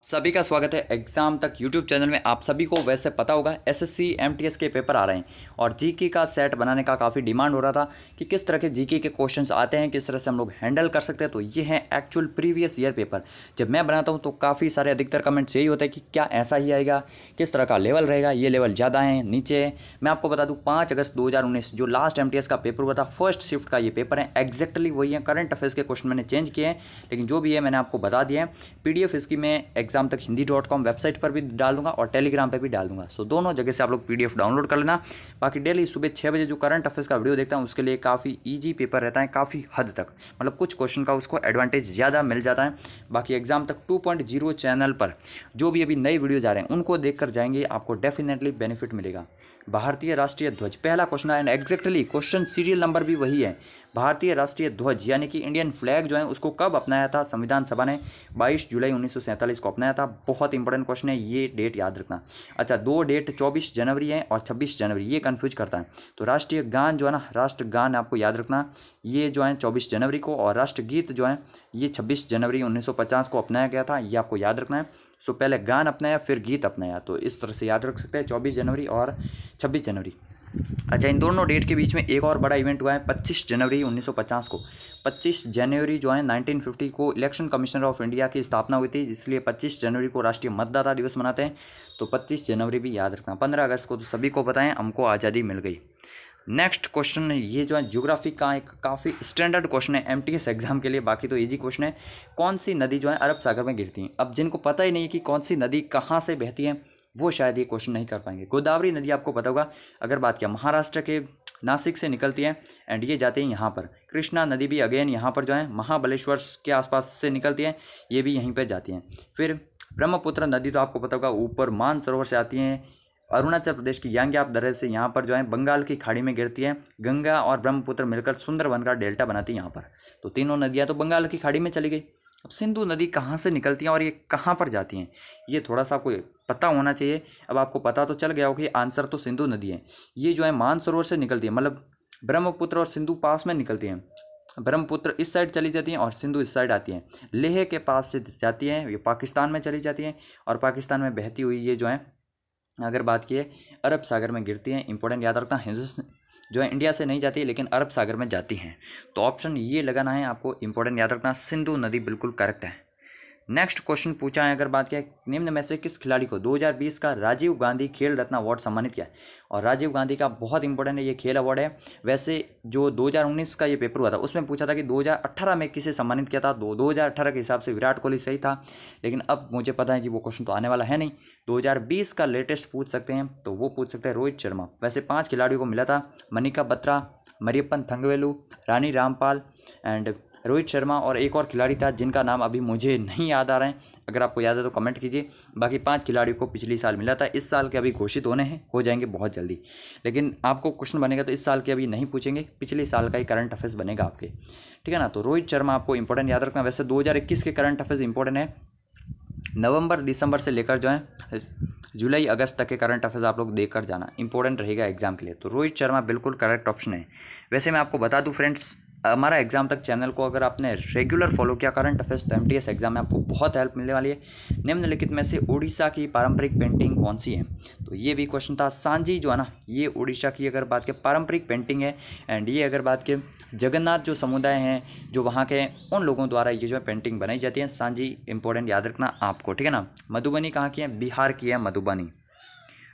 सभी का स्वागत है एग्जाम तक यूट्यूब चैनल में। आप सभी को वैसे पता होगा एसएससी एमटीएस के पेपर आ रहे हैं और जीके का सेट बनाने का काफ़ी डिमांड हो रहा था कि किस तरह के जीके के क्वेश्चंस आते हैं, किस तरह से हम लोग हैंडल कर सकते हैं। तो ये है एक्चुअल प्रीवियस ईयर पेपर। जब मैं बनाता हूँ तो काफ़ी सारे अधिकतर कमेंट्स यही होते हैं कि क्या ऐसा ही आएगा, किस तरह का लेवल रहेगा, ये लेवल ज़्यादा है नीचे है। मैं आपको बता दूँ 5 अगस्त 2019 जो लास्ट एमटीएस का पेपर हुआ था, फर्स्ट शिफ्ट का ये पेपर है। एग्जैक्टली वही है, करंट अफेयर्स के क्वेश्चन मैंने चेंज किए हैं, लेकिन जो भी है मैंने आपको बता दिया है। पीडीएफ इसकी मैं एग्जाम तक हिंदी.com वेबसाइट पर भी डाल दूंगा और टेलीग्राम पे भी डाल दूंगा। सो दोनों जगह से आप लोग पीडीएफ डाउनलोड कर लेना। बाकी डेली सुबह 6 बजे जो करंट अफेयर्स का वीडियो देखता हूँ उसके लिए काफ़ी ईजी पेपर रहता है, काफ़ी हद तक, मतलब कुछ क्वेश्चन का उसको एडवांटेज ज़्यादा मिल जाता है। बाकी एग्जाम तक 2.0 चैनल पर जो भी अभी नए वीडियोज आ रहे हैं उनको देखकर जाएंगे, आपको डेफिनेटली बेनिफिट मिलेगा। भारतीय राष्ट्रीय ध्वज पहला क्वेश्चन है, एग्जैक्टली क्वेश्चन सीरियल नंबर भी वही है। भारतीय राष्ट्रीय ध्वज यानी कि इंडियन फ्लैग जो है उसको कब अपनाया था संविधान सभा ने? 22 जुलाई 1947 को अपनाया था। बहुत इंपॉर्टेंट क्वेश्चन है, ये डेट याद रखना। अच्छा, दो डेट 24 जनवरी है और 26 जनवरी, ये कन्फ्यूज करता है। तो राष्ट्रीय गान जो है ना, राष्ट्रगान आपको याद रखना, ये जो है 24 जनवरी को, और राष्ट्रगीत जो है ये 26 जनवरी 1950 को अपनाया गया था, ये आपको याद रखना है। सो पहले गान अपनाया फिर गीत अपनाया, तो इस तरह से याद रख सकते हैं 24 जनवरी और 26 जनवरी। अच्छा, इन दोनों डेट के बीच में एक और बड़ा इवेंट हुआ है 25 जनवरी 1950 को। 25 जनवरी जो है 1950 को इलेक्शन कमिश्नर ऑफ इंडिया की स्थापना हुई थी, इसलिए 25 जनवरी को राष्ट्रीय मतदाता दिवस मनाते हैं। तो 25 जनवरी भी याद रखना। 15 अगस्त को तो सभी को पता है हमको आज़ादी मिल गई। नेक्स्ट क्वेश्चन ये जो है ज्योग्राफी का एक काफ़ी स्टैंडर्ड क्वेश्चन है एमटीएस एग्जाम के लिए, बाकी तो इजी क्वेश्चन है। कौन सी नदी जो है अरब सागर में गिरती है? अब जिनको पता ही नहीं है कि कौन सी नदी कहाँ से बहती है वो शायद ये क्वेश्चन नहीं कर पाएंगे। गोदावरी नदी आपको पता होगा, अगर बात किया महाराष्ट्र के नासिक से निकलती है एंड ये जाती है यहाँ पर। कृष्णा नदी भी अगेन यहाँ पर जो है महाबलेश्वर के आसपास से निकलती है, ये भी यहीं पर जाती हैं। फिर ब्रह्मपुत्र नदी तो आपको पता होगा ऊपर मानसरोवर से आती है, अरुणाचल प्रदेश की यांग्याप दर्रे से यहाँ पर जो है बंगाल की खाड़ी में गिरती है। गंगा और ब्रह्मपुत्र मिलकर सुंदरवन का डेल्टा बनाती है यहाँ पर। तो तीनों नदियाँ तो बंगाल की खाड़ी में चली गई। अब सिंधु नदी कहाँ से निकलती हैं और ये कहाँ पर जाती हैं, ये थोड़ा सा आपको पता होना चाहिए। अब आपको पता तो चल गया होगा कि आंसर तो सिंधु नदी है। ये जो है मानसरोवर से निकलती है, मतलब ब्रह्मपुत्र और सिंधु पास में निकलती हैं। ब्रह्मपुत्र इस साइड चली जाती हैं और सिंधु इस साइड आती हैं। लेह के पास से जाती हैं, ये पाकिस्तान में चली जाती हैं और पाकिस्तान में बहती हुई ये जो है अगर बात की है अरब सागर में गिरती हैं। इंपॉर्टेंट याद रखना, हिंदुस्तान जो है इंडिया से नहीं जाती है लेकिन अरब सागर में जाती हैं। तो ऑप्शन ये लगाना है आपको, इंपॉर्टेंट याद रखना, सिंधु नदी बिल्कुल करेक्ट है। नेक्स्ट क्वेश्चन पूछा है, अगर बात किया निम्न में से किस खिलाड़ी को 2020 का राजीव गांधी खेल रत्न अवार्ड सम्मानित किया है? और राजीव गांधी का बहुत इंपॉर्टेंट है, ये खेल अवार्ड है। वैसे जो 2019 का ये पेपर हुआ था उसमें पूछा था कि 2018 में किसे सम्मानित किया था, 2018 के हिसाब से विराट कोहली सही था, लेकिन अब मुझे पता है कि वो क्वेश्चन तो आने वाला है नहीं। 2020 का लेटेस्ट पूछ सकते हैं तो वो पूछ सकते हैं रोहित शर्मा। वैसे 5 खिलाड़ियों को मिला था, मनिका बत्रा, मरियप्पन थंगवेलु, रानी रामपाल एंड रोहित शर्मा, और एक और खिलाड़ी था जिनका नाम अभी मुझे नहीं याद आ रहा है, अगर आपको याद है तो कमेंट कीजिए। बाकी 5 खिलाड़ियों को पिछले साल मिला था, इस साल के अभी घोषित होने हैं, हो जाएंगे बहुत जल्दी। लेकिन आपको क्वेश्चन बनेगा तो इस साल के अभी नहीं पूछेंगे, पिछले साल का ही करंट अफेयर्स बनेगा आपके, ठीक है ना। तो रोहित शर्मा आपको इंपॉर्टेंट याद रखना। वैसे 2021 के करंट अफेयर्स इंपॉर्टेंट है, नवंबर दिसंबर से लेकर जो है जुलाई अगस्त तक के करंट अफेयर्स आप लोग देख कर जाना, इंपॉर्टेंट रहेगा एग्जाम के लिए। तो रोहित शर्मा बिल्कुल करेक्ट ऑप्शन है। वैसे मैं आपको बता दूं फ्रेंड्स, हमारा एग्जाम तक चैनल को अगर आपने रेगुलर फॉलो किया करंट अफेयर्स, तो एमटीएस एग्जाम में आपको बहुत हेल्प मिलने वाली है। निम्नलिखित में से उड़ीसा की पारंपरिक पेंटिंग कौन सी है? तो ये भी क्वेश्चन था। सांजी जो है ना, ये उड़ीसा की अगर बात के पारंपरिक पेंटिंग है एंड ये अगर बात के जगन्नाथ जो समुदाय हैं जो वहाँ के उन लोगों द्वारा ये जो है पेंटिंग बनाई जाती है। सांजी इंपॉर्टेंट याद रखना आपको, ठीक है ना। मधुबनी कहाँ की है? बिहार की है मधुबनी।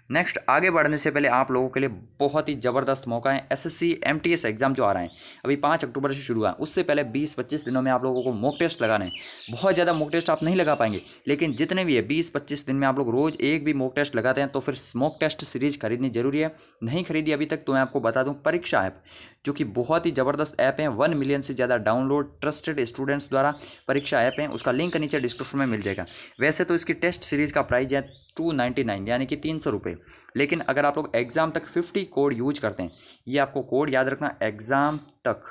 नेक्स्ट आगे बढ़ने से पहले आप लोगों के लिए बहुत ही ज़बरदस्त मौका है। एसएससी एमटीएस एग्जाम जो आ रहा है अभी 5 अक्टूबर से शुरू हुआ है, उससे पहले 20-25 दिनों में आप लोगों को मॉक टेस्ट लगाना है। बहुत ज़्यादा मॉक टेस्ट आप नहीं लगा पाएंगे, लेकिन जितने भी है 20-25 दिन में आप लोग रोज़ एक भी मॉक टेस्ट लगाते हैं तो फिर मॉक टेस्ट सीरीज खरीदनी जरूरी है। नहीं खरीदी अभी तक तो मैं आपको बता दूं, परीक्षा ऐप जो कि बहुत ही ज़बरदस्त ऐप है, 1 मिलियन से ज़्यादा डाउनलोड ट्रस्टेड स्टूडेंट्स द्वारा परीक्षा ऐप है, उसका लिंक नीचे डिस्क्रिप्शन में मिल जाएगा। वैसे तो इसकी टेस्ट सीरीज़ का प्राइस है 299 यानी कि 300 रुपये, लेकिन अगर आप लोग एग्ज़ाम तक 50 कोड यूज करते हैं, ये आपको कोड याद रखना, एग्ज़ाम तक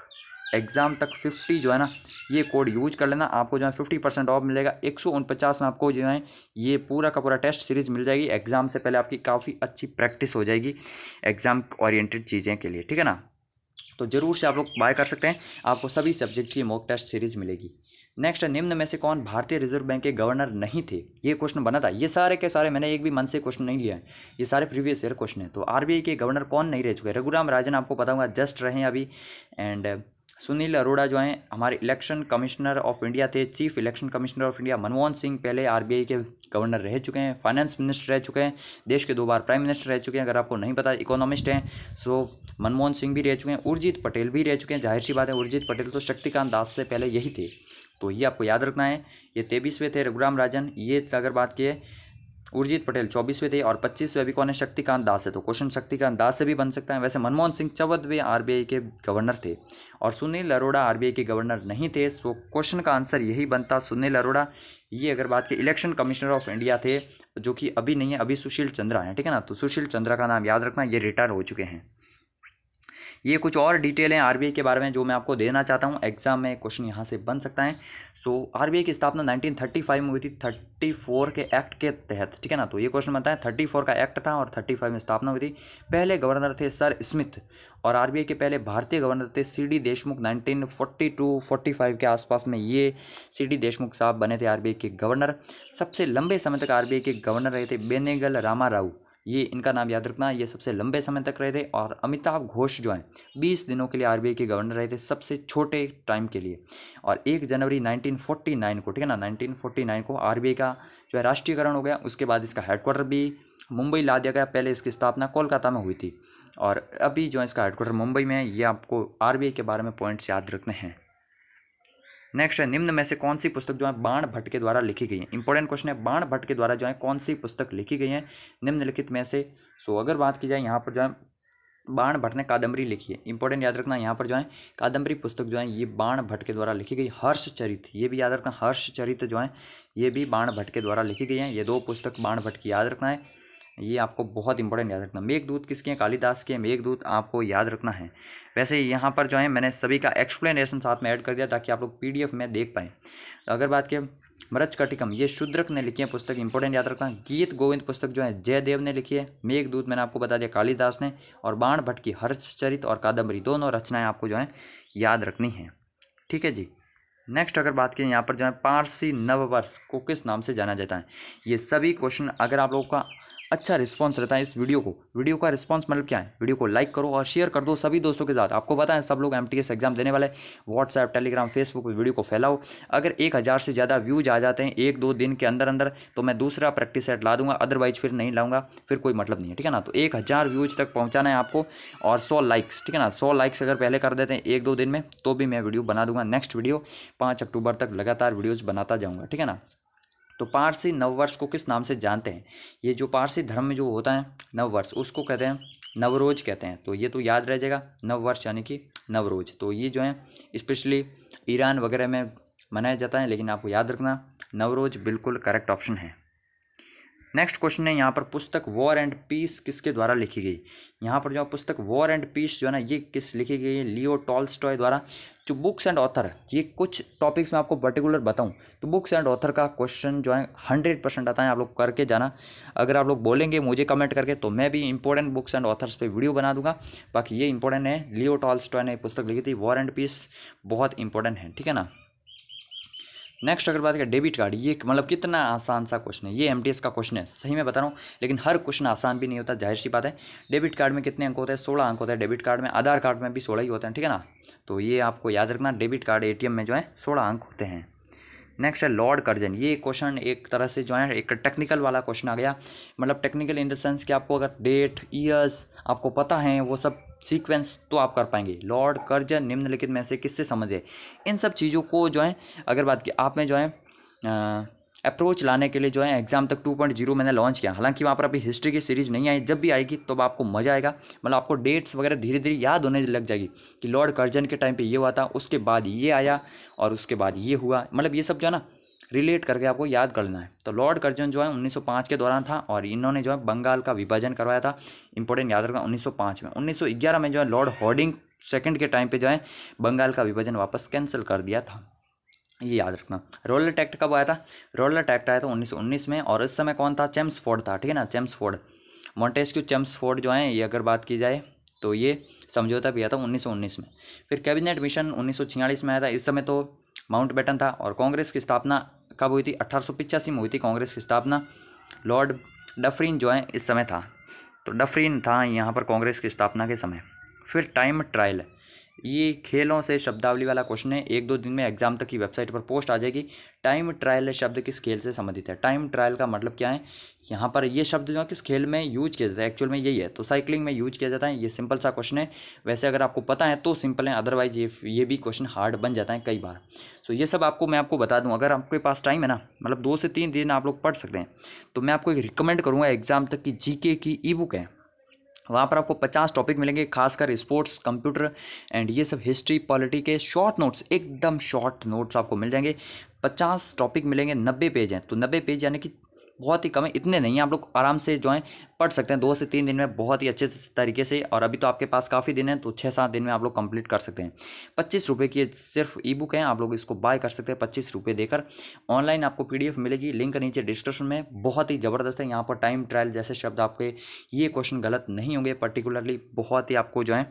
50 जो है ना, ये कोड यूज कर लेना, आपको जो है 50% ऑफ मिलेगा। 149 में आपको जो है ये पूरा का पूरा टेस्ट सीरीज मिल जाएगी। एग्जाम से पहले आपकी काफ़ी अच्छी प्रैक्टिस हो जाएगी एग्जाम ओरिएंटेड चीज़ें के लिए, ठीक है ना। तो ज़रूर से आप लोग बाय कर सकते हैं, आपको सभी सब्जेक्ट की मॉक टेस्ट सीरीज मिलेगी। नेक्स्ट, निम्न में से कौन भारतीय रिजर्व बैंक के गवर्नर नहीं थे? ये क्वेश्चन बना था। ये सारे के सारे मैंने एक भी मन से क्वेश्चन नहीं लिया है, ये सारे प्रीवियस ईयर क्वेश्चन है। तो आरबीआई के गवर्नर कौन नहीं रह चुके? रघुराम राजन आपको पता होगा, जस्ट रहे हैं अभी। एंड सुनील अरोड़ा जो हैं हमारे इलेक्शन कमिश्नर ऑफ इंडिया थे, chief election commissioner of India. Manmohan Singh पहले आरबीआई के गवर्नर रह चुके हैं, फाइनेंस मिनिस्टर रह चुके हैं, देश के 2 बार प्राइम मिनिस्टर रह चुके हैं। अगर आपको नहीं पता, इकोनॉमिस्ट हैं। सो मनमोहन सिंह भी रह चुके हैं, उर्जित पटेल भी रह चुके हैं। जाहिर सी बात है, उर्जित पटेल तो शक्तिकांत दास से पहले यही थे, तो ये आपको याद रखना है। ये 23वें थे रघुराम राजन। ये अगर बात की उर्जित पटेल 24वें थे, और 25वें अभी कौन है? शक्तिकांत दास है। तो क्वेश्चन शक्तिकांत दास से भी बन सकता है। वैसे मनमोहन सिंह 14वें आरबीआई के गवर्नर थे, और सुनील अरोड़ा आरबीआई के गवर्नर नहीं थे। सो क्वेश्चन का आंसर यही बनता, सुनील अरोड़ा। ये अगर बात की इलेक्शन कमिश्नर ऑफ इंडिया थे, जो कि अभी नहीं है, अभी सुशील चंद्रा है, ठीक है ना। तो सुशील चंद्रा का नाम याद रखना, ये रिटायर हो चुके हैं। ये कुछ और डिटेल हैं आरबीआई के बारे में जो मैं आपको देना चाहता हूँ, एग्जाम में क्वेश्चन यहाँ से बन सकता है। सो आरबीआई की स्थापना 1935 में हुई थी, 34 के एक्ट के तहत, ठीक है ना। तो ये क्वेश्चन बनता है, 34 का एक्ट था और 35 में स्थापना हुई थी। पहले गवर्नर थे सर स्मिथ, और आरबीआई के पहले भारतीय गवर्नर थे सीडी देशमुख। 1942-45 के आसपास में ये सीडी देशमुख साहब बने थे आरबीआई के गवर्नर। सबसे लंबे समय तक आरबीआई के गवर्नर रहे थे बेनेगल रामाराव, ये इनका नाम याद रखना, ये सबसे लंबे समय तक रहे थे। और अमिताभ घोष जो हैं 20 दिनों के लिए आरबीआई के गवर्नर रहे थे, सबसे छोटे टाइम के लिए। और 1 जनवरी 1949 को, ठीक है ना, 1949 को आरबीआई का जो है राष्ट्रीयकरण हो गया। उसके बाद इसका हेडक्वार्टर भी मुंबई ला दिया गया। पहले इसकी स्थापना कोलकाता में हुई थी, और अभी जो है इसका हेडक्वार्टर मुंबई में है। ये आपको आरबीआई के बारे में पॉइंट्स याद रखने हैं। नेक्स्ट है, निम्न में से कौन सी पुस्तक जो है बाण भट्ट के द्वारा लिखी गई है? इंपॉर्टेंट क्वेश्चन है, बाण भट्ट के द्वारा जो है कौन सी पुस्तक लिखी गई है निम्नलिखित में से? सो अगर बात की जाए यहाँ पर जो है बाण भट्ट ने कादम्बरी लिखी है। इंपॉर्टेंट याद रखना, यहाँ पर जो है कादम्बरी पुस्तक जो है ये बाण भट्ट के द्वारा लिखी गई। हर्षचरित, ये भी याद रखना, हर्षचरित जो है ये भी बाण भट्ट के द्वारा लिखी गई है। ये 2 पुस्तक बाण भट्ट की याद रखना है, ये आपको बहुत इंपॉर्टेंट याद रखना। मेघदूत किसकी है? कालिदास की है मेघदूत, आपको याद रखना है। वैसे यहाँ पर जो है मैंने सभी का एक्सप्लेनेशन साथ में ऐड कर दिया ताकि आप लोग पीडीएफ में देख पाएँ। अगर बात करें मृच्छकटिकम, ये शूद्रक ने लिखी है पुस्तक, इंपॉर्टेंट याद रखना। गीत गोविंद पुस्तक जो है जयदेव ने लिखी है। मेघदूत मैंने आपको बता दिया कालिदास ने। और बाण भट्ट की हर्षचरित और कादम्बरी, दोनों रचनाएं आपको जो है याद रखनी है, ठीक है जी। नेक्स्ट अगर बात करें यहाँ पर जो है पारसी नववर्ष को किस नाम से जाना जाता है? ये सभी क्वेश्चन अगर आप लोगों का अच्छा रिस्पांस रहता है इस वीडियो का रिस्पांस मतलब क्या है? वीडियो को लाइक करो और शेयर कर दो सभी दोस्तों के साथ। आपको पता है सब लोग एमटीएस एग्जाम देने वाले, व्हाट्सएप, टेलीग्राम, फेसबुक पर वीडियो को फैलाओ। अगर 1000 से ज़्यादा व्यूज आ जाते हैं 1-2 दिन के अंदर अंदर, तो मैं दूसरा प्रैक्टिस सेट ला दूंगा, अदरवाइज फिर नहीं लाऊंगा, फिर कोई मतलब नहीं है, ठीक है ना। तो 1000 व्यूज तक पहुँचाना है आपको, और 100 लाइक्स, ठीक है ना। 100 लाइक्स अगर पहले कर देते हैं 1-2 दिन में, तो भी मैं वीडियो बना दूंगा। नेक्स्ट वीडियो 5 अक्टूबर तक लगातार वीडियोज़ बनाता जाऊँगा, ठीक है ना। तो पारसी नववर्ष को किस नाम से जानते हैं? ये जो पारसी धर्म में जो होता है नववर्ष, उसको कहते हैं नवरोज कहते हैं। तो ये तो याद रह जाएगा, नववर्ष यानी कि नवरोज। तो ये जो है स्पेशली ईरान वगैरह में मनाया जाता है, लेकिन आपको याद रखना नवरोज बिल्कुल करेक्ट ऑप्शन है। नेक्स्ट क्वेश्चन है यहाँ पर, पुस्तक वॉर एंड पीस किसके द्वारा लिखी गई? यहाँ पर जो पुस्तक वॉर एंड पीस जो है ना, ये किस लिखी गई है? लियो टॉल्स्टॉय द्वारा। जो बुक्स एंड ऑथर, ये कुछ टॉपिक्स में आपको पर्टिकुलर बताऊं तो बुक्स एंड ऑथर का क्वेश्चन जो है 100% आता है, आप लोग करके जाना। अगर आप लोग बोलेंगे मुझे कमेंट करके, तो मैं भी इंपॉर्टेंट बुक्स एंड ऑथर्स पे वीडियो बना दूंगा। बाकी ये इंपॉर्टेंट है, लियो टॉल्स्टॉय ने पुस्तक लिखी थी वॉर एंड पीस, बहुत इंपॉर्टेंट है, ठीक है ना। नेक्स्ट अगर बात करें डेबिट कार्ड, ये मतलब कितना आसान सा क्वेश्चन है, ये एमटीएस का क्वेश्चन है, सही में बता रहा हूँ। लेकिन हर क्वेश्चन आसान भी नहीं होता, जाहिर सी बात है। डेबिट कार्ड में कितने अंक होते हैं? 16 अंक होते हैं डेबिट कार्ड में। आधार कार्ड में भी 16 ही होते हैं, ठीक है ना। तो ये आपको याद रखना, डेबिट कार्ड एटीएम में जो है 16 अंक होते हैं। नेक्स्ट है लॉर्ड कर्जन, ये क्वेश्चन एक तरह से जो है एक टेक्निकल वाला क्वेश्चन आ गया। मतलब टेक्निकल इन द सेंस कि आपको अगर डेट, ईयर्स आपको पता है, वो सब सीक्वेंस, तो आप कर पाएंगे। लॉर्ड कर्जन निम्नलिखित में से किससे संबंधित है? इन सब चीज़ों को जो है अगर बात की आप में जो है अप्रोच लाने के लिए जो है एग्जाम तक 2.0 मैंने लॉन्च किया। हालांकि वहाँ पर अभी हिस्ट्री की सीरीज़ नहीं आई, जब भी आएगी तो आपको मज़ा आएगा। मतलब आपको डेट्स वगैरह धीरे धीरे याद होने लग जाएगी कि लॉर्ड कर्जन के टाइम पे ये हुआ था, उसके बाद ये आया, और उसके बाद ये हुआ। मतलब ये सब जो है ना रिलेट करके आपको याद करना है। तो लॉर्ड कर्जन जो है 1905 के दौरान था, और इन्होंने जो है बंगाल का विभाजन करवाया था। इंपॉर्टेंट याद रखना 1905 में। 1911 में जो है लॉर्ड हॉर्डिंग सेकंड के टाइम पे जो है बंगाल का विभाजन वापस कैंसिल कर दिया था, ये याद रखना। रोलर एक्ट कब आया था? रोलर एक्ट आया था 1919 में, और इस समय कौन था? चेम्सफोर्ड था, ठीक है ना, चेम्सफोर्ड। मॉन्टेस्क्यू चेम्सफोर्ड जो है, ये अगर बात की जाए तो ये समझौता भी आया था 1919 में। फिर कैबिनेट मिशन 1946 में आया था। इस समय तो माउंटबेटन था। और कांग्रेस की स्थापना कब हुई थी? 1885 में हुई थी कांग्रेस की स्थापना। लॉर्ड डफरिन जो है इस समय था, तो डफरिन था यहाँ पर कांग्रेस की स्थापना के समय। फिर टाइम ट्रायल, ये खेलों से शब्दावली वाला क्वेश्चन है, 1-2 दिन में एग्जाम तक की वेबसाइट पर पोस्ट आ जाएगी। टाइम ट्रायल शब्द किस खेल से संबंधित है? टाइम ट्रायल का मतलब क्या है? यहाँ पर ये शब्द जो है किस खेल में यूज किया जाता है? एक्चुअल में यही है, तो साइकिलिंग में यूज किया जाता है। ये सिंपल सा क्वेश्चन है, वैसे अगर आपको पता है तो सिंपल है, अदरवाइज ये भी क्वेश्चन हार्ड बन जाता है कई बार। सो ये सब मैं आपको बता दूं, अगर आपके पास टाइम है ना, मतलब 2 से 3 दिन आप लोग पढ़ सकते हैं, तो मैं आपको एक रिकमेंड करूँगा, एग्जाम तक की जीके की ई बुक है, वहाँ पर आपको 50 टॉपिक मिलेंगे, खासकर स्पोर्ट्स, कंप्यूटर एंड ये सब हिस्ट्री पॉलिटी के शॉर्ट नोट्स, एकदम शॉर्ट नोट्स आपको मिल जाएंगे। 50 टॉपिक मिलेंगे, 90 पेज हैं, तो 90 पेज यानी कि बहुत ही कम है, इतने नहीं हैं, आप लोग आराम से जो है पढ़ सकते हैं 2 से 3 दिन में बहुत ही अच्छे तरीके से। और अभी तो आपके पास काफ़ी दिन है, तो 6-7 दिन में आप लोग कंप्लीट कर सकते हैं। 25 रुपये की सिर्फ ई बुक है, आप लोग इसको बाय कर सकते हैं 25 रुपये देकर। ऑनलाइन आपको PDF मिलेगी, लिंक नीचे डिस्क्रिप्शन में। बहुत ही ज़बरदस्त है, यहाँ पर टाइम ट्रायल जैसे शब्द आपके ये क्वेश्चन गलत नहीं होंगे, पर्टिकुलरली बहुत ही आपको जो है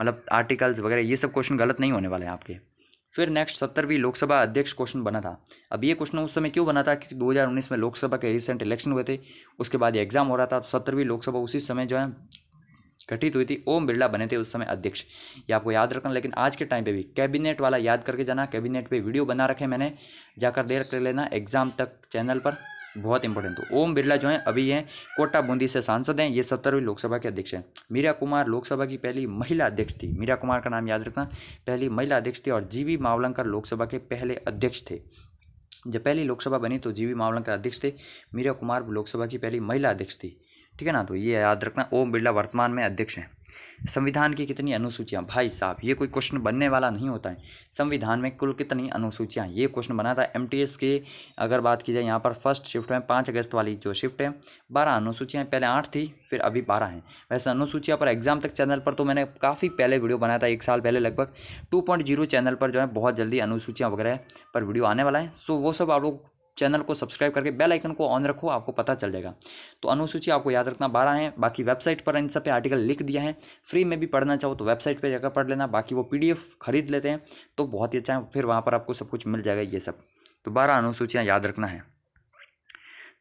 मतलब आर्टिकल्स वगैरह ये सब क्वेश्चन गलत नहीं होने वाले हैं आपके। फिर नेक्स्ट 70वीं लोकसभा अध्यक्ष क्वेश्चन बना था। अब ये क्वेश्चन उस समय क्यों बना था? क्योंकि 2019 में लोकसभा के रिसेंट इलेक्शन हुए थे, उसके बाद ये एग्जाम हो रहा था। 70वीं लोकसभा उसी समय जो है गठित हुई थी, ओम बिरला बने थे उस समय अध्यक्ष, ये आपको याद रखना। लेकिन आज के टाइम पे भी कैबिनेट वाला याद करके जाना, कैबिनेट पे वीडियो बना रखे मैंने, जाकर देख कर लेना एग्जाम तक चैनल पर, बहुत इंपॉर्टेंट। तो ओम बिरला जो है अभी हैं कोटा बूंदी से सांसद हैं, ये 70वीं लोकसभा के अध्यक्ष हैं। मीरा कुमार लोकसभा की पहली महिला अध्यक्ष थी, मीरा कुमार का नाम याद रखना, पहली महिला अध्यक्ष थी। और जीवी मावलंकर लोकसभा के पहले अध्यक्ष थे। जब पहली लोकसभा बनी तो जीवी मावलंकर अध्यक्ष थे, मीरा कुमार लोकसभा की पहली महिला अध्यक्ष थी, ठीक है ना। तो ये याद रखना, ओम बिरला वर्तमान में अध्यक्ष हैं। संविधान की कितनी अनुसूचियां? भाई साहब ये कोई क्वेश्चन बनने वाला नहीं होता है, संविधान में कुल कितनी अनुसूचियां, ये क्वेश्चन बना था MTS के। अगर बात की जाए यहाँ पर फर्स्ट शिफ्ट में 5 अगस्त वाली जो शिफ्ट है, 12 अनुसूचियाँ, पहले 8 थी फिर अभी 12 हैं। वैसे अनुसूचियाँ पर एग्जाम तक चैनल पर तो मैंने काफ़ी पहले वीडियो बनाया था, 1 साल पहले लगभग। 2.0 चैनल पर जो है बहुत जल्दी अनुसूचियाँ वगैरह पर वीडियो आने वाला है। सो वो सब आप लोग चैनल को सब्सक्राइब करके बेल आइकन को ऑन रखो, आपको पता चल जाएगा। तो अनुसूची आपको याद रखना 12 हैं। बाकी वेबसाइट पर इन सब पे आर्टिकल लिख दिया है, फ्री में भी पढ़ना चाहो तो वेबसाइट पे जाकर पढ़ लेना, बाकी वो PDF खरीद लेते हैं तो बहुत ही अच्छा है, फिर वहाँ पर आपको सब कुछ मिल जाएगा ये सब। तो 12 अनुसूचियाँ याद रखना है।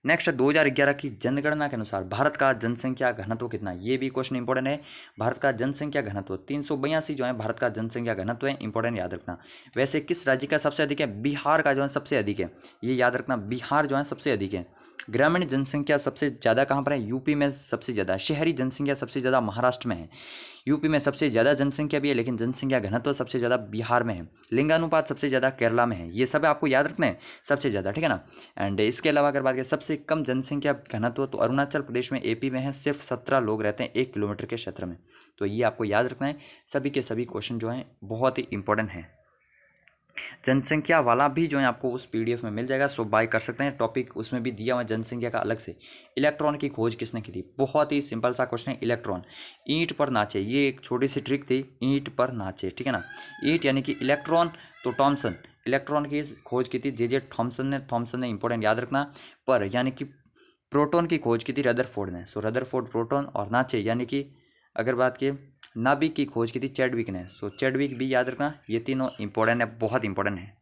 नेक्स्ट 2011 की जनगणना के अनुसार भारत का जनसंख्या घनत्व कितना है? ये भी क्वेश्चन इंपॉर्टेंट है। भारत का जनसंख्या घनत्व 382 जो है भारत का जनसंख्या घनत्व है, इंपॉर्टेंट याद रखना। वैसे किस राज्य का सबसे अधिक है? बिहार का जो है सबसे अधिक है, ये याद रखना, बिहार जो है सबसे अधिक है। ग्रामीण जनसंख्या सबसे ज़्यादा कहाँ पर है? यूपी में सबसे ज़्यादा। शहरी जनसंख्या सबसे ज़्यादा महाराष्ट्र में है। यूपी में सबसे ज़्यादा जनसंख्या भी है, लेकिन जनसंख्या घनत्व सबसे ज़्यादा बिहार में है। लिंगानुपात सबसे ज़्यादा केरला में है। ये सब आपको याद रखना है, सबसे ज़्यादा, ठीक है ना। एंड इसके अलावा अगर बात करें सबसे कम जनसंख्या घनत्व, तो अरुणाचल प्रदेश में, AP में है, सिर्फ 17 लोग रहते हैं 1 किलोमीटर के क्षेत्र में। तो ये आपको याद रखना है। सभी के सभी क्वेश्चन जो हैं बहुत ही इंपॉर्टेंट हैं। जनसंख्या वाला भी जो है आपको उस PDF में मिल जाएगा, सो बाय कर सकते हैं। टॉपिक उसमें भी दिया हुआ है जनसंख्या का अलग से। इलेक्ट्रॉन की खोज किसने की थी? बहुत ही सिंपल सा क्वेश्चन है। इलेक्ट्रॉन ईंट पर नाचे, ये एक छोटी सी ट्रिक थी, ईंट पर नाचे, ठीक है ना। ईंट यानी कि इलेक्ट्रॉन, तो थॉमसन इलेक्ट्रॉन की खोज की थी, J.J. थॉमसन ने इंपॉर्टेंट याद रखना। पर यानी कि प्रोटॉन की खोज की थी रदरफोर्ड ने, सो रदरफोर्ड प्रोटॉन। और नाचे यानी कि अगर बात की नाभिक की खोज की थी चैडविक ने, सो चैडविक भी याद रखना। ये तीनों इंपॉर्टेंट है, बहुत इंपॉर्टेंट है।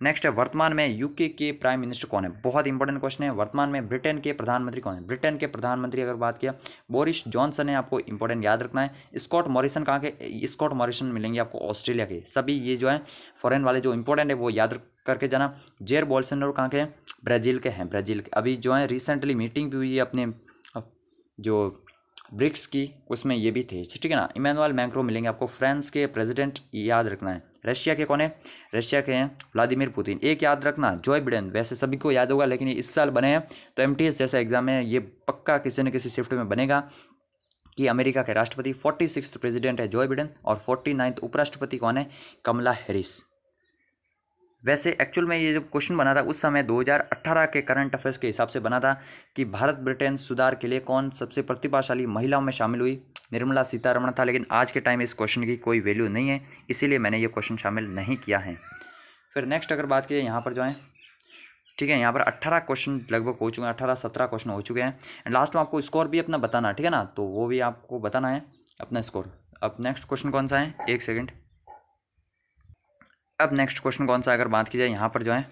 नेक्स्ट है वर्तमान में UK के प्राइम मिनिस्टर कौन है? बहुत इंपॉर्टेंट क्वेश्चन है। वर्तमान में ब्रिटेन के प्रधानमंत्री कौन है? ब्रिटेन के प्रधानमंत्री अगर बात किया बोरिस जॉनसन है, आपको इंपॉर्टेंट याद रखना है। स्कॉट मॉरिसन कहाँ के? स्कॉट मॉरिसन मिलेंगे आपको ऑस्ट्रेलिया के। सभी ये जो है फॉरेन वाले जो इंपॉर्टेंट है वो याद करके जाना। जेर बोल्सोनारो कहाँ के हैं? ब्राज़ील के हैं, ब्राज़ील के। अभी जो है रिसेंटली मीटिंग भी हुई है अपने जो ब्रिक्स की, उसमें ये भी थे, ठीक है ना। इमैनुअल मैक्रो मिलेंगे आपको, फ्रांस के प्रेसिडेंट, याद रखना है। रशिया के कौन है? रशिया के हैं व्लादिमीर पुतिन। एक याद रखना, जो बिडेन, वैसे सभी को याद होगा लेकिन ये इस साल बने हैं, तो MTS जैसा एग्जाम है ये पक्का किसी न किसी शिफ्ट में बनेगा कि अमेरिका के राष्ट्रपति 46th प्रेसिडेंट है जो बिडेन, और 49th उपराष्ट्रपति कौन है? कमला हैरिस। वैसे एक्चुअल में ये जो क्वेश्चन बना था उस समय 2018 के करंट अफेयर्स के हिसाब से बना था कि भारत ब्रिटेन सुधार के लिए कौन सबसे प्रतिभाशाली महिलाओं में शामिल हुई? निर्मला सीतारमण था। लेकिन आज के टाइम इस क्वेश्चन की कोई वैल्यू नहीं है, इसीलिए मैंने ये क्वेश्चन शामिल नहीं किया है। फिर नेक्स्ट अगर बात की यहाँ पर जो है, ठीक है, यहाँ पर 18 क्वेश्चन लगभग हो चुके हैं, 18-17 क्वेश्चन हो चुके हैं। एंड लास्ट में आपको स्कोर भी अपना बताना, ठीक है ना, तो वो भी आपको बताना है अपना स्कोर। अब नेक्स्ट क्वेश्चन कौन सा है? एक सेकेंड, अब नेक्स्ट क्वेश्चन कौन सा, अगर बात की जाए यहाँ पर जो है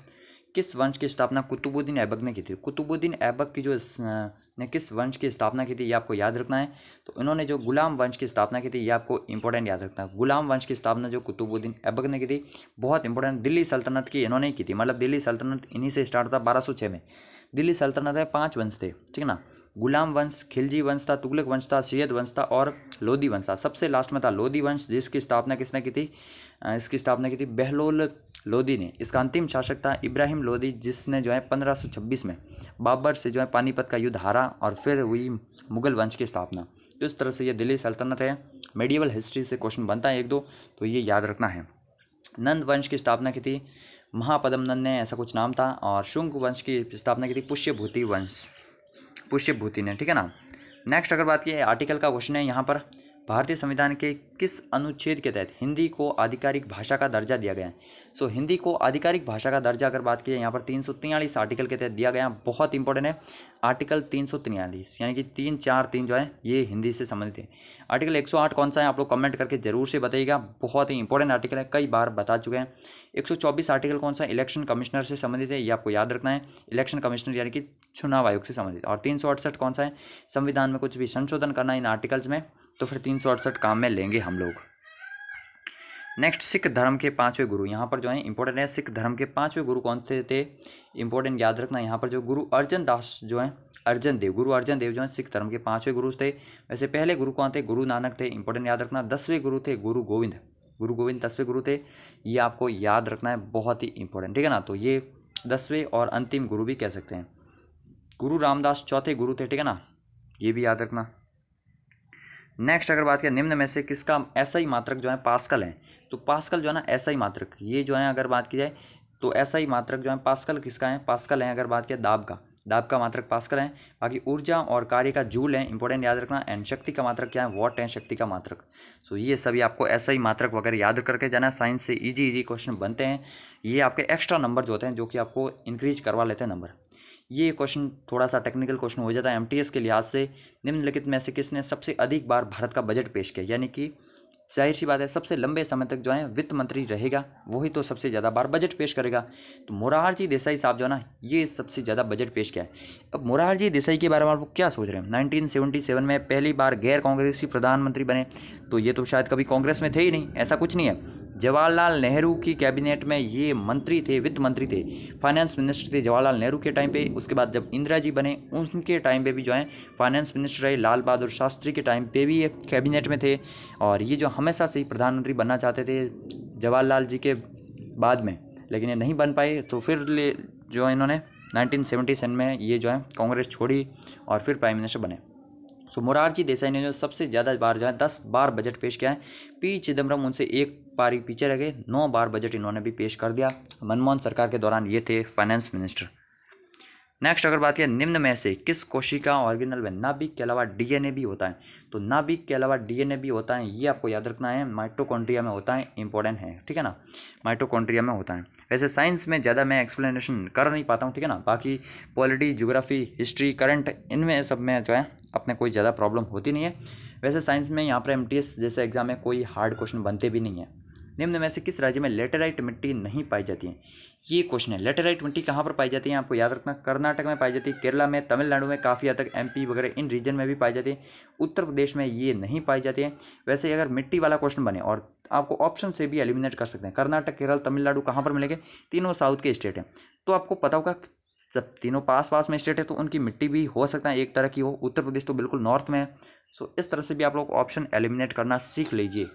किस वंश की स्थापना कुतुबुद्दीन ऐबक ने की थी। कुतुबुद्दीन ऐबक की जो ने किस वंश की स्थापना की थी ये आपको याद रखना है। तो इन्होंने जो गुलाम वंश की स्थापना की थी ये आपको इंपॉर्टेंट याद रखना है। गुलाम वंश की स्थापना जो कुतुबुद्दीन ऐबक ने की थी, बहुत इंपॉर्टेंट। दिल्ली सल्तनत की इन्होंने ही की थी, मतलब दिल्ली सल्तनत इन्हीं से स्टार्ट था 1206 में। दिल्ली सल्तनत में 5 वंश थे, ठीक है ना। गुलाम वंश, खिलजी वंश था, तुगलक वंश था, सैयद वंश था और लोधी वंश था। सबसे लास्ट में था लोधी वंश, जिसकी स्थापना किसने की थी, इसकी स्थापना की थी बहलोल लोधी ने। इसका अंतिम शासक था इब्राहिम लोधी, जिसने जो है 1526 में बाबर से जो है पानीपत का युद्ध हारा और फिर हुई मुगल वंश की स्थापना। तो इस तरह से ये दिल्ली सल्तनत है। मेडिवल हिस्ट्री से क्वेश्चन बनता है 1-2, तो ये याद रखना है। नंद वंश की स्थापना की थी महापद्म नंद ने, ऐसा कुछ नाम था। और शुंग वंश की स्थापना की थी पुष्यभूति वंश, पुष्यभूति ने, ठीक है ना। नेक्स्ट अगर बात की आर्टिकल का क्वेश्चन है यहाँ पर, भारतीय संविधान के किस अनुच्छेद के तहत हिंदी को आधिकारिक भाषा का दर्जा दिया गया है। सो हिंदी को आधिकारिक भाषा का दर्जा अगर बात की जाए यहाँ पर 343 आर्टिकल के तहत दिया गया। बहुत इंपॉर्टेंट है आर्टिकल 343, यानी कि 343 जो है ये हिंदी से संबंधित है। आर्टिकल 108 कौन सा है आप लोग कमेंट करके जरूर से बताइएगा, बहुत ही इंपॉर्टेंट आर्टिकल है, कई बार बता चुके हैं। 124 आर्टिकल कौन सा, इलेक्शन कमिश्नर से संबंधित है, ये आपको याद रखना है। इलेक्शन कमिश्नर यानी कि चुनाव आयोग से संबंधित। और 368 कौन सा है, संविधान में कुछ भी संशोधन करना इन आर्टिकल्स में, तो फिर 368 काम में लेंगे हम लोग। नेक्स्ट, सिख धर्म के 5वें गुरु, यहाँ पर जो है इंपॉर्टेंट है। सिख धर्म के 5वें गुरु कौन से थे, इंपॉर्टेंट याद रखना। यहाँ पर जो गुरु अर्जन दास जो है, अर्जन देव, गुरु अर्जन देव जो है सिख धर्म के 5वें गुरु थे। वैसे पहले गुरु कौन थे, गुरु नानक थे, इंपॉर्टेंट याद रखना। 10वें गुरु थे गुरु गोविंद, गुरु गोविंद 10वें गुरु थे, ये आपको याद रखना है, बहुत ही इंपॉर्टेंट, ठीक है ना। तो ये 10वें और अंतिम गुरु भी कह सकते हैं। गुरु रामदास चौथे गुरु थे, ठीक है ना, ये भी याद रखना। नेक्स्ट अगर बात करें निम्न में से किसका एसआई मात्रक जो है पास्कल है। तो पास्कल जो है ना एसआई मात्रक, ये जो है अगर बात की जाए तो एसआई मात्रक जो है पास्कल किसका है, पास्कल है। अगर बात करें दाब का मात्रक पास्कल है। बाकी ऊर्जा और कार्य का जूल है, इंपॉर्टेंट याद रखना। एंड शक्ति का मात्रक क्या है, वॉट है शक्ति का मात्रक। सो ये सभी आपको एसआई मात्रक वगैरह याद करके जाना। साइंस से इजी क्वेश्चन बनते हैं, ये आपके एक्स्ट्रा नंबर जो होते हैं जो कि आपको इंक्रीज करवा लेते हैं नंबर। ये क्वेश्चन थोड़ा सा टेक्निकल क्वेश्चन हो जाता है एमटीएस के लिहाज से। निम्नलिखित में से किसने सबसे अधिक बार भारत का बजट पेश किया, यानी कि जाहिर सी बात है सबसे लंबे समय तक जो है वित्त मंत्री रहेगा वही तो सबसे ज़्यादा बार बजट पेश करेगा। तो मोरारजी देसाई साहब जो है ना ये सबसे ज़्यादा बजट पेश किया है। अब मोरारजी देसाई के बारे में आप क्या सोच रहे हैं, 1977 में पहली बार गैर कांग्रेसी प्रधानमंत्री बने, तो ये तो शायद कभी कांग्रेस में थे ही नहीं, ऐसा कुछ नहीं है। जवाहरलाल नेहरू की कैबिनेट में ये मंत्री थे, वित्त मंत्री थे, फाइनेंस मिनिस्टर थे जवाहरलाल नेहरू के टाइम पे। उसके बाद जब इंदिरा जी बने उनके टाइम पे भी जो है फाइनेंस मिनिस्टर रहे। लाल बहादुर शास्त्री के टाइम पे भी ये कैबिनेट में थे। और ये जो हमेशा से ही प्रधानमंत्री बनना चाहते थे जवाहरलाल जी के बाद में, लेकिन ये नहीं बन पाए, तो फिर जो इन्होंने 1977 में ये जो है कांग्रेस छोड़ी और फिर प्राइम मिनिस्टर बने। सो मोरारजी देसाई ने जो सबसे ज़्यादा बार जो है 10 बार बजट पेश किया है। पी चिदम्बरम उनसे एक बार ही पीछे रह गए, 9 बार बजट इन्होंने भी पेश कर दिया। मनमोहन सरकार के दौरान ये थे फाइनेंस मिनिस्टर। नेक्स्ट अगर बात करें निम्न में से किस कोशिका ऑर्गेनल में नाभिक के अलावा डीएनए भी होता है। तो नाभिक के अलावा डीएनए भी होता है, ये आपको याद रखना है। माइटोकॉन्ड्रिया में होता है, इंपॉर्टेंट है, ठीक है ना, माइटोकॉन्ड्रिया में होता है। वैसे साइंस में ज़्यादा मैं एक्सप्लेनेशन कर नहीं पाता हूँ, ठीक है ना। बाकी पॉलिटी, ज्योग्राफी, हिस्ट्री, करंट, इनमें सब में जो है अपने कोई ज़्यादा प्रॉब्लम होती नहीं है। वैसे साइंस में यहाँ पर एमटीएस जैसे एग्जाम में कोई हार्ड क्वेश्चन बनते भी नहीं है। निम्न में से किस राज्य में लेटेराइट मिट्टी नहीं पाई जाती है, ये क्वेश्चन है। लेटेराइट मिट्टी कहाँ पर पाई जाती है आपको याद रखना। कर्नाटक में पाई जाती है, केरला में, तमिलनाडु में, काफ़ी हद तक एमपी वगैरह इन रीजन में भी पाई जाती है। उत्तर प्रदेश में ये नहीं पाई जाती है। वैसे अगर मिट्टी वाला क्वेश्चन बने और आपको ऑप्शन से भी एलिमिनेट कर सकते हैं, कर्नाटक, केरल, तमिलनाडु कहाँ पर मिलेंगे, तीनों साउथ के स्टेट हैं। तो आपको पता होगा जब तीनों पास में स्टेट है तो उनकी मिट्टी भी हो सकता है एक तरह की हो। उत्तर प्रदेश तो बिल्कुल नॉर्थ में है। सो इस तरह से भी आप लोग ऑप्शन एलिमिनेट करना सीख लीजिए।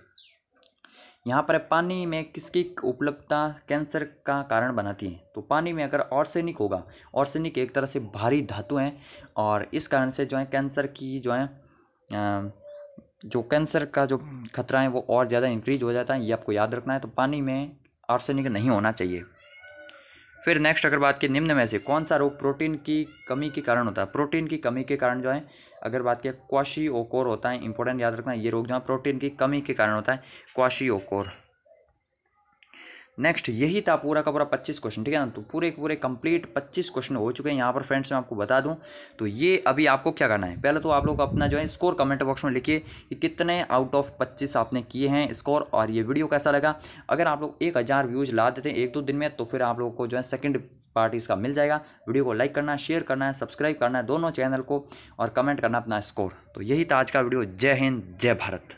यहाँ पर पानी में किसकी उपलब्धता कैंसर का कारण बनाती है। तो पानी में अगर आर्सेनिक होगा, आर्सेनिक एक तरह से भारी धातु है और इस कारण से जो है कैंसर की जो है जो कैंसर का जो खतरा है वो और ज़्यादा इंक्रीज हो जाता है, ये आपको याद रखना है। तो पानी में आर्सेनिक नहीं होना चाहिए। फिर नेक्स्ट अगर बात की निम्न में से कौन सा रोग प्रोटीन की कमी के कारण होता है। प्रोटीन की कमी के कारण जो है अगर बात किया क्वाशिओकोर होता है, इंपॉर्टेंट याद रखना। ये रोग जो है प्रोटीन की कमी के कारण होता है, क्वाशिओकोर। नेक्स्ट यही था पूरा का पूरा 25 क्वेश्चन, ठीक है ना। तो पूरे के पूरे कंप्लीट 25 क्वेश्चन हो चुके हैं यहाँ पर फ्रेंड्स। मैं आपको बता दूं तो ये अभी आपको क्या करना है, पहले तो आप लोग अपना जो है स्कोर कमेंट बॉक्स में लिखिए कि कितने आउट ऑफ 25 आपने किए हैं स्कोर, और ये वीडियो कैसा लगा। अगर आप लोग 1000 व्यूज़ ला देते हैं 1-2 दिन में तो फिर आप लोगों को जो है सेकंड पार्ट इसका मिल जाएगा। वीडियो को लाइक करना है, शेयर करना है, सब्सक्राइब करना है दोनों चैनल को, और कमेंट करना अपना स्कोर। तो यही था आज का वीडियो। जय हिंद, जय भारत।